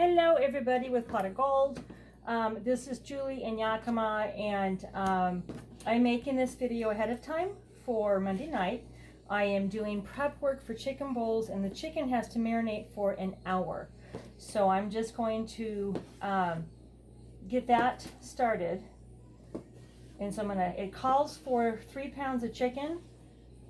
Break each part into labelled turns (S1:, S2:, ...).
S1: Hello everybody with Pot of Gold. This is Julie in Yakima, and I'm making this video ahead of time for Monday night. I am doing prep work for chicken bowls, and the chicken has to marinate for an hour. So I'm just going to get that started. And so it calls for 3 pounds of chicken,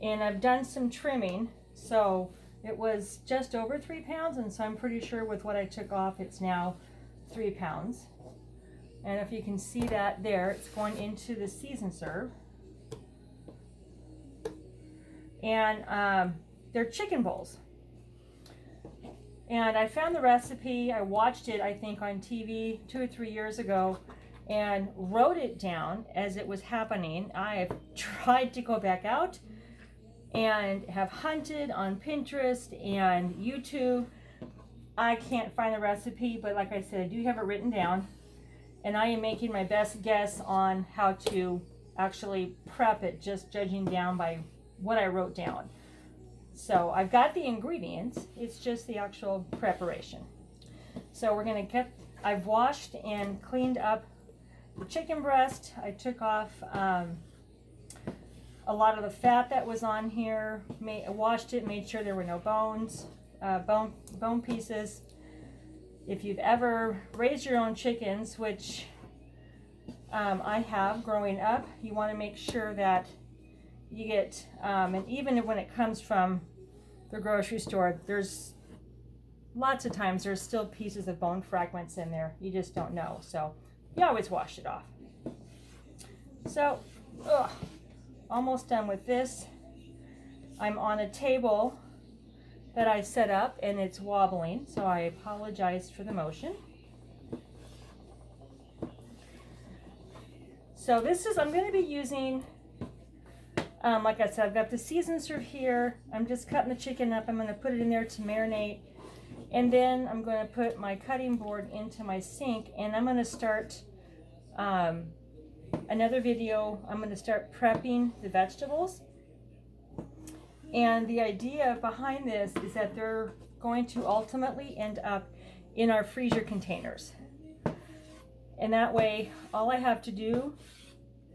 S1: and I've done some trimming. So it was just over 3 pounds, and so I'm pretty sure with what I took off, it's now 3 pounds. And if you can see that there, it's going into the season serve. And they're chicken bowls. And I found the recipe, I watched it, I think, on TV 2 or 3 years ago, and wrote it down as it was happening. I've tried to go back out and have hunted on Pinterest and YouTube. I can't find the recipe, but like I said, I do have it written down, and I am making my best guess on how to actually prep it, just judging down by what I wrote down. So I've got the ingredients, it's just the actual preparation. So we're gonna I've washed and cleaned up the chicken breast. I took off a lot of the fat that was on here, washed it, made sure there were no bones, bone pieces. If you've ever raised your own chickens, which I have growing up, you want to make sure that you get, and even when it comes from the grocery store, there's lots of times there's still pieces of bone fragments in there. You just don't know. So you always wash it off. So, almost done with this. I'm on a table that I set up, and it's wobbling, so I apologize for the motion. So I'm going to be using, like I said, I've got the season serve here. I'm just cutting the chicken up. I'm going to put it in there to marinate, and then I'm going to put my cutting board into my sink, and I'm going to start another video. I'm going to start prepping the vegetables, and the idea behind this is that they're going to ultimately end up in our freezer containers, and that way all I have to do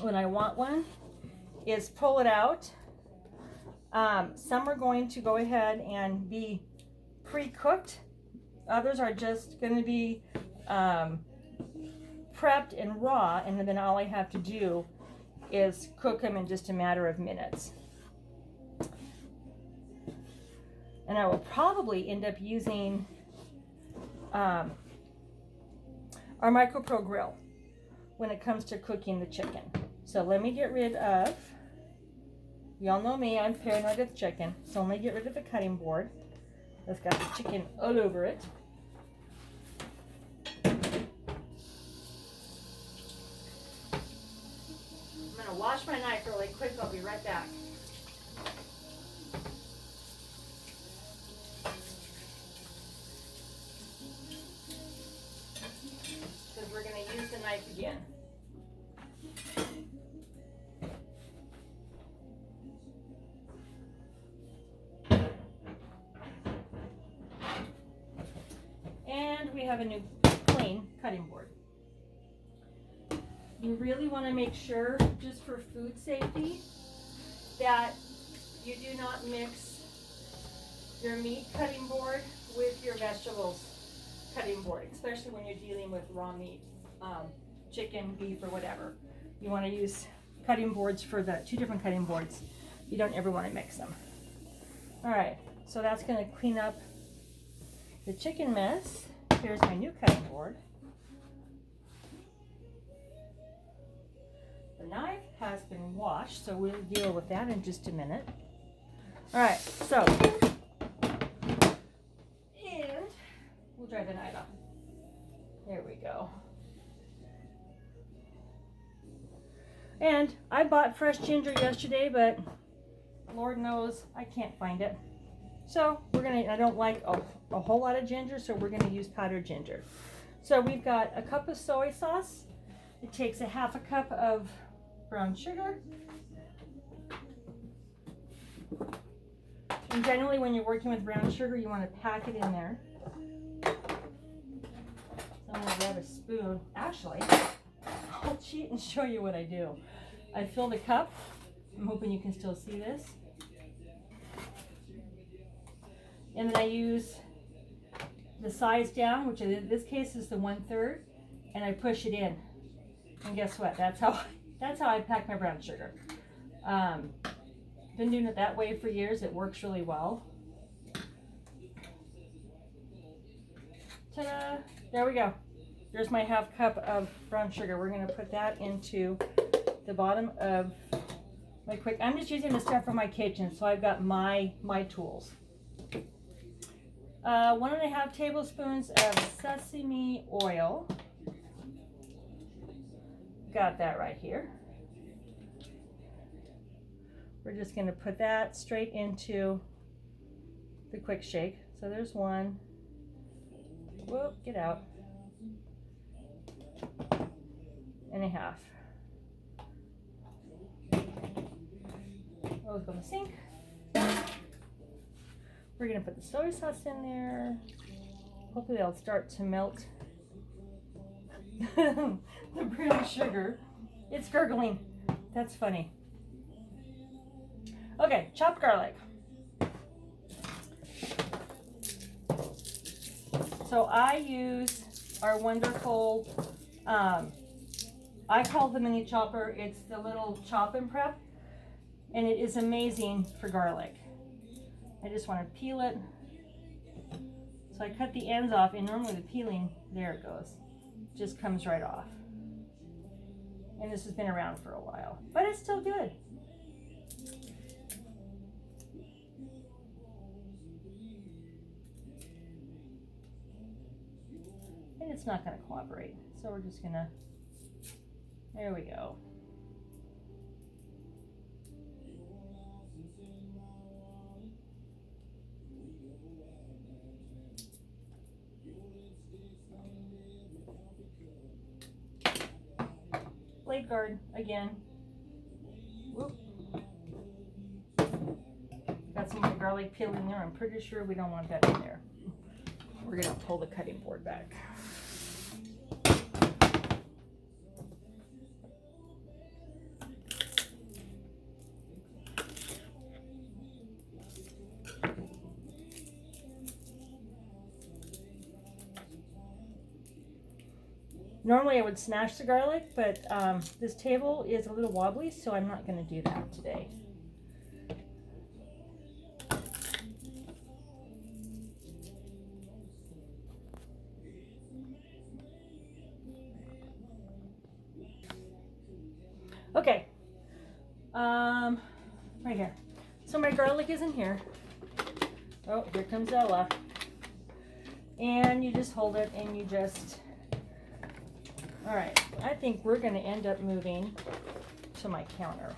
S1: when I want one is pull it out. Some are going to go ahead and be pre-cooked, others are just going to be prepped and raw, and then all I have to do is cook them in just a matter of minutes. And I will probably end up using our MicroPro grill when it comes to cooking the chicken. So let me get rid of, y'all know me, I'm paranoid of chicken, so let me get rid of the cutting board that's got the chicken all over it. Wash my knife really quick. I'll be right back. Because we're going to use the knife again. And we have a new clean cutting board. You really want to make sure, just for food safety, that you do not mix your meat cutting board with your vegetables cutting board, especially when you're dealing with raw meat, chicken, beef, or whatever. You want to use cutting boards for the 2 different cutting boards. You don't ever want to mix them. All right, so that's going to clean up the chicken mess. Here's my new cutting board. The knife has been washed, so we'll deal with that in just a minute. All right, so, and we'll dry the knife off. There we go. And I bought fresh ginger yesterday, but Lord knows I can't find it. So I don't like a whole lot of ginger, so we're gonna use powdered ginger. So we've got a cup of soy sauce. It takes a half a cup of brown sugar. And generally when you're working with brown sugar, you want to pack it in there. gonna grab a spoon. Actually, I'll cheat and show you what I do. I filled a cup. I'm hoping you can still see this. And then I use the size down, which in this case is the 1/3, and I push it in. And guess what? That's how I pack my brown sugar. Been doing it that way for years. It works really well. Ta-da! There we go. There's my 1/2 cup of brown sugar. We're going to put that into the bottom of my quick. I'm just using the stuff from my kitchen, so I've got my tools. 1½ tablespoons of sesame oil. Got that right here. We're just going to put that straight into the quick shake. So there's one. Whoop, get out. And 1/2. Those go in the sink. We're going to put the soy sauce in there. Hopefully they'll start to melt. The brown sugar. It's gurgling. That's funny. Okay, chopped garlic. So I use our wonderful, I call the mini chopper. It's the little chop and prep, and it is amazing for garlic. I just want to peel it. So I cut the ends off, and normally the peeling, there it goes, just comes right off. And this has been around for a while, but it's still good. And it's not going to cooperate, so we're just going to, there we go. Blade guard again. Whoop. Got some of the garlic peeled in there. I'm pretty sure we don't want that in there. We're going to pull the cutting board back. Normally I would smash the garlic, but this table is a little wobbly, so I'm not going to do that today. Okay, right here. So my garlic is in here. Oh, here comes Ella. And you just hold it and you just, all right, I think we're going to end up moving to my counter.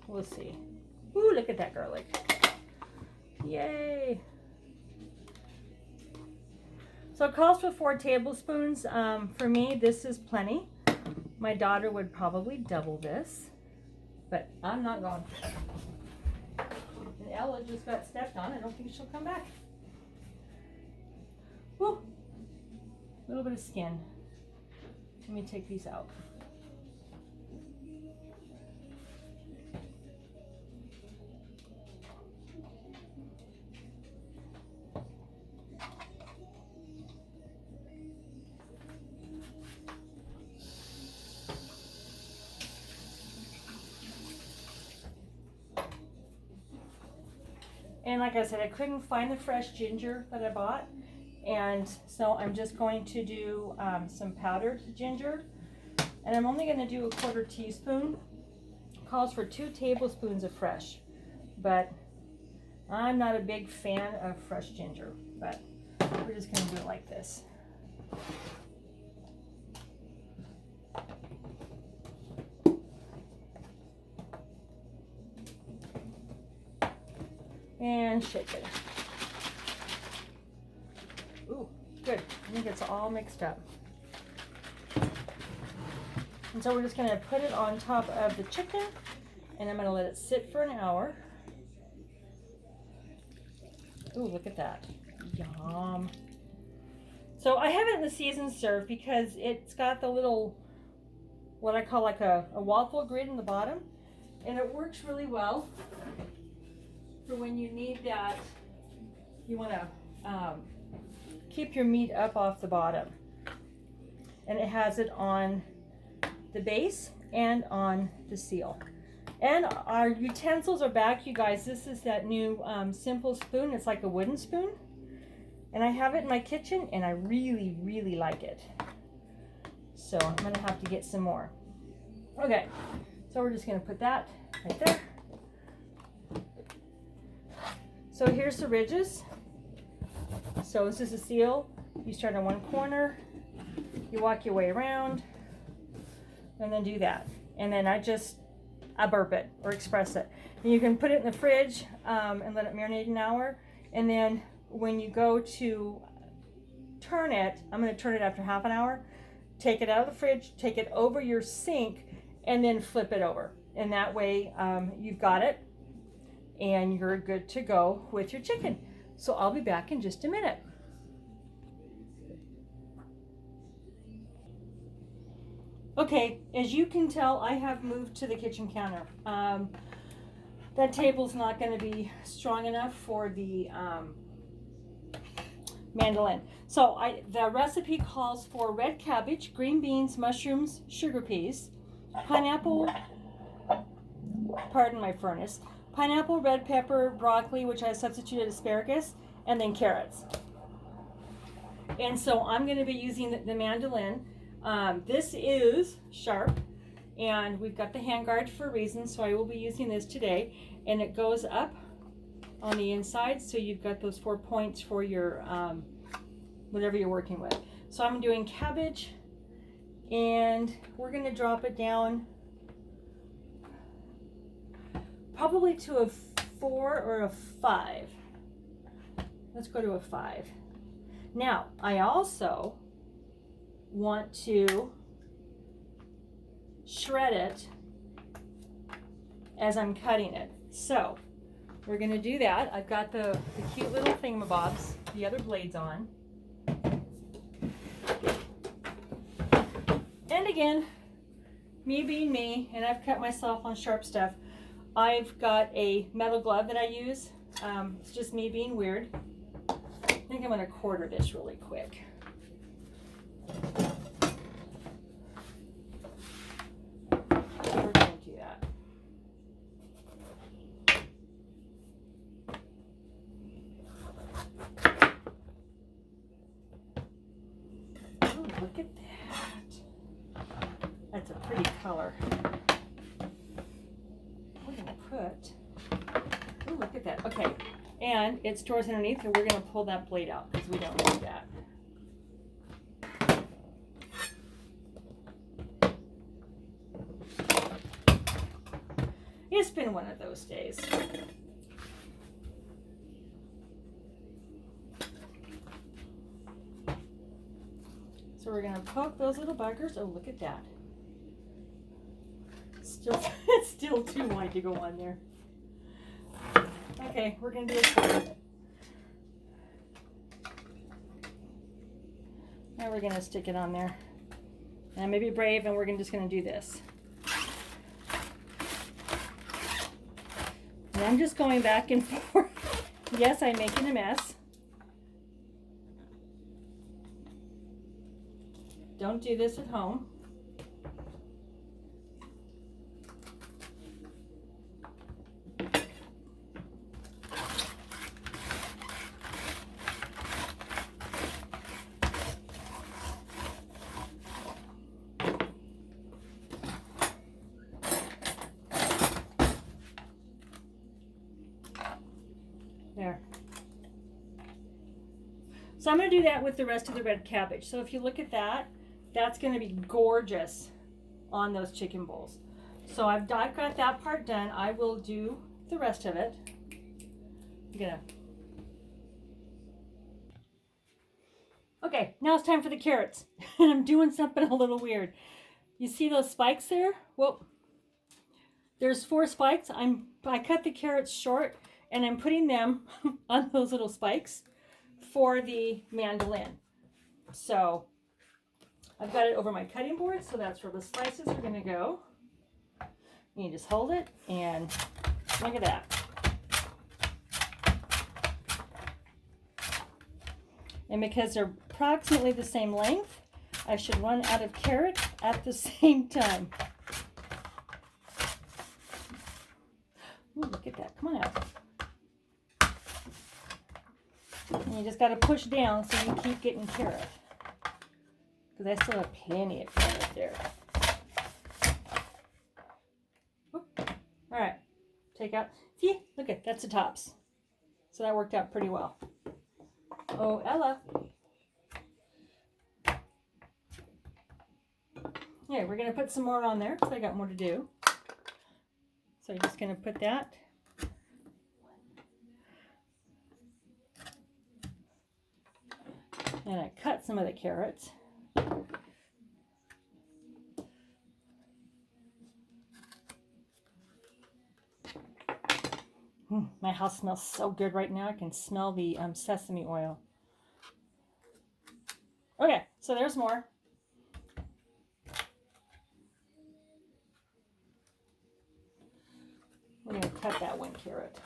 S1: We'll see. Ooh, look at that garlic. Yay. So it calls for 4 tablespoons. For me, this is plenty. My daughter would probably double this, but I'm not going. And Ella just got stepped on. I don't think she'll come back. Woo! A little bit of skin. Let me take these out. And like I said, I couldn't find the fresh ginger that I bought. And so I'm just going to do some powdered ginger. And I'm only going to do a 1/4 teaspoon. It calls for 2 tablespoons of fresh. But I'm not a big fan of fresh ginger. But we're just going to do it like this. And shake it. Ooh, good. I think it's all mixed up. And so we're just going to put it on top of the chicken, and I'm going to let it sit for an hour. Ooh, look at that. Yum. So I have it in the seasoned serve because it's got the little, what I call like a waffle grid in the bottom. And it works really well for when you need that, you want to keep your meat up off the bottom. And it has it on the base and on the seal. And our utensils are back, you guys. This is that new simple spoon. It's like a wooden spoon. And I have it in my kitchen, and I really, really like it. So I'm going to have to get some more. Okay, so we're just going to put that right there. So here's the ridges. So this is a seal. You start on one corner, you walk your way around, and then do that. And then I burp it or express it. And you can put it in the fridge and let it marinate an hour. And then when you go to turn it, I'm going to turn it after half an hour. Take it out of the fridge, take it over your sink, and then flip it over. And that way you've got it and you're good to go with your chicken. So I'll be back in just a minute. Okay, as you can tell, I have moved to the kitchen counter. That table's not going to be strong enough for the mandolin. So the recipe calls for red cabbage, green beans, mushrooms, sugar peas, pineapple, pardon my furnace, pineapple, red pepper, broccoli, which I substituted asparagus, and then carrots. And so I'm going to be using the mandolin. This is sharp, and we've got the handguard for a reason, so I will be using this today. And it goes up on the inside, so you've got those 4 points for your whatever you're working with. So I'm doing cabbage, and we're going to drop it down probably to a 4 or a 5. Let's go to a 5. Now, I also want to shred it as I'm cutting it. So we're going to do that. I've got the cute little thingamabobs, the other blades on. And again, me being me, and I've cut myself on sharp stuff, I've got a metal glove that I use. It's just me being weird. I think I'm going to quarter this really quick. We're going to do that. Oh, look at that. That's a pretty color. We're going to put, oh, look at that. Okay, and it stores underneath, and we're going to pull that blade out because we don't need that. It's been one of those days. So we're going to poke those little buggers. Oh, look at that. It's still too wide to go on there. Okay, we're going to do a quarter. Now we're going to stick it on there. And maybe brave, and we're just going to do this. And I'm just going back and forth. Yes, I'm making a mess. Don't do this at home. There. So I'm going to do that with the rest of the red cabbage. So if you look at that, that's going to be gorgeous on those chicken bowls. So I've got that part done. I will do the rest of it. Okay, now it's time for the carrots. And I'm doing something a little weird. You see those spikes there? Well, there's 4 spikes. I cut the carrots short, and I'm putting them on those little spikes for the mandolin. So I've got it over my cutting board, so that's where the slices are going to go. You just hold it and look at that. And because they're approximately the same length, I should run out of carrot at the same time. Ooh, look at that. Come on out. And you just got to push down so you keep getting carrot. Because I still have plenty of carrot there. Whoop. All right. Take out. See? Look at that's the tops. So that worked out pretty well. Oh, Ella. Yeah, we're going to put some more on there because I got more to do. So I'm just going to put that. And I cut some of the carrots. My house smells so good right now. I can smell the sesame oil. Okay, so there's more. We're going to cut that one carrot.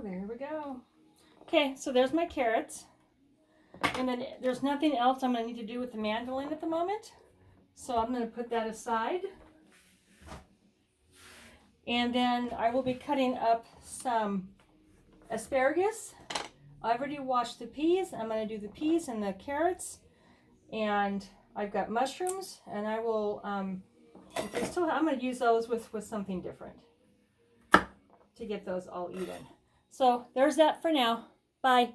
S1: There we go. Okay, so there's my carrots. And then there's nothing else I'm going to need to do with the mandolin at the moment. So I'm going to put that aside. And then I will be cutting up some asparagus. I've already washed the peas. I'm going to do the peas and the carrots. And I've got mushrooms. And I will, I'm going to use those with something different to get those all even. So there's that for now. Bye.